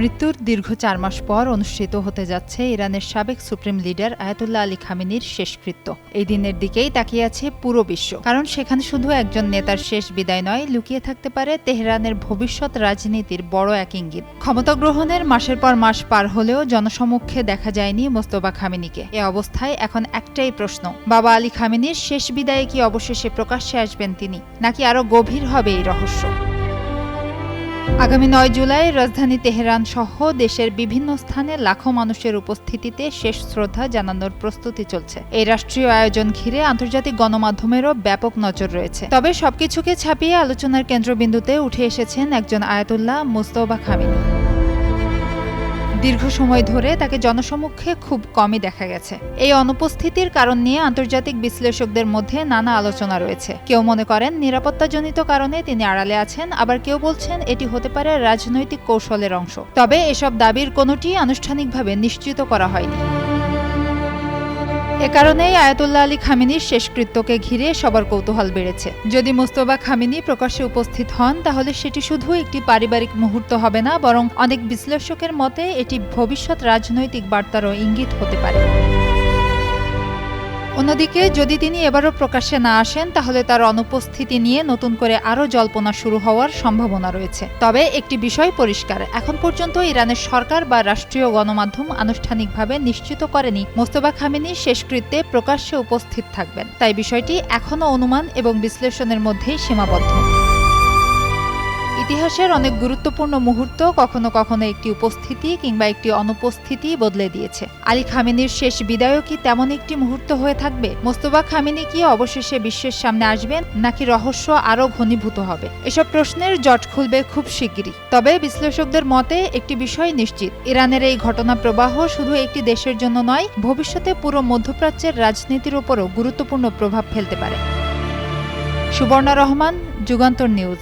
মৃত্যুর দীর্ঘ ৪ মাস পর অনুষ্ঠিত হতে যাচ্ছে ইরানের সাবেক সুপ্রিম লিডার আয়াতুল্লাহ আলী খামেনির শেষকৃত্য। এই দিনের দিকেই তাকিয়ে আছে পুরো বিশ্ব, কারণ সেখানে শুধু একজন নেতার শেষ বিদায় নয়, লুকিয়ে থাকতে পারে তেহরানের ভবিষ্যৎ রাজনীতির বড় এক ইঙ্গিত। ক্ষমতা গ্রহণের মাসের পর মাস পার হলেও জনসমক্ষে দেখা যায়নি মোস্তফা খামেনিকে। এ অবস্থায় এখন একটাই প্রশ্ন, বাবা আলী খামেনির শেষ বিদায়ে কি অবশেষে প্রকাশ্যে আসবেন তিনি, নাকি আরও গভীর হবে এই রহস্য? আগামী ৯ জুলাই রাজধানী তেহরান সহ দেশের বিভিন্ন স্থানে লাখো মানুষের উপস্থিতিতে শেষ শ্রদ্ধা জানানোর প্রস্তুতি চলছে। এই রাষ্ট্রীয় আয়োজন ঘিরে আন্তর্জাতিক গণমাধ্যমেরও ব্যাপক নজর রয়েছে। তবে সবকিছুকে ছাপিয়ে আলোচনার কেন্দ্রবিন্দুতে উঠে এসেছেন একজন আয়াতুল্লাহ মোস্তফা খামেনি। দীর্ঘ সময় ধরে তাকে জনসমক্ষে খুব কমই দেখা গেছে। এই অনুপস্থিতির কারণ নিয়ে আন্তর্জাতিক বিশ্লেষকদের মধ্যে নানা আলোচনা রয়েছে। কেউ মনে করেন নিরাপত্তাজনিত কারণে তিনি আড়ালে আছেন, আবার কেউ বলছেন এটি হতে পারে রাজনৈতিক কৌশলের অংশ। তবে এসব দাবির কোনোটি আনুষ্ঠানিকভাবে নিশ্চিত করা হয়নি। এ কারণেই আয়াতুল্লাহ আলী খামেনির শেষকৃত্যকে ঘিরে সবার কৌতূহল বেড়েছে। যদি মোস্তফা খামেনি প্রকাশ্যে উপস্থিত হন, তাহলে সেটি শুধু একটি পারিবারিক মুহূর্ত হবে না, বরং অনেক বিশ্লেষকের মতে এটি ভবিষ্যৎ রাজনৈতিক বার্তারও ইঙ্গিত হতে পারে। অন্যদিকে যদি তিনি এবারও প্রকাশ্যে না আসেন, তাহলে তার অনুপস্থিতি নিয়ে নতুন করে আরও জল্পনা শুরু হওয়ার সম্ভাবনা রয়েছে। তবে একটি বিষয় পরিষ্কার, এখন পর্যন্ত ইরানের সরকার বা রাষ্ট্রীয় গণমাধ্যম আনুষ্ঠানিকভাবে নিশ্চিত করেনি মোস্তফা খামেনি শেষকৃত্যে প্রকাশ্যে উপস্থিত থাকবেন। তাই বিষয়টি এখনও অনুমান এবং বিশ্লেষণের মধ্যেই সীমাবদ্ধ। ইতিহাসের অনেক গুরুত্বপূর্ণ মুহূর্ত কখনো কখনো একটি উপস্থিতি কিংবা একটি অনুপস্থিতি বদলে দিয়েছে। আলী খামেনির শেষ বিদায়ও কি তেমন একটি মুহূর্ত হয়ে থাকবে? মোস্তফা খামেনি কি অবশেষে বিশ্বের সামনে আসবেন, নাকি রহস্য আরও ঘনীভূত হবে? এসব প্রশ্নের জট খুলবে খুব শিগগিরই। তবে বিশ্লেষকদের মতে একটি বিষয় নিশ্চিত, ইরানের এই ঘটনা প্রবাহ শুধু একটি দেশের জন্য নয়, ভবিষ্যতে পুরো মধ্যপ্রাচ্যের রাজনীতির উপরও গুরুত্বপূর্ণ প্রভাব ফেলতে পারে। সুবর্ণা রহমান, যুগান্তর নিউজ।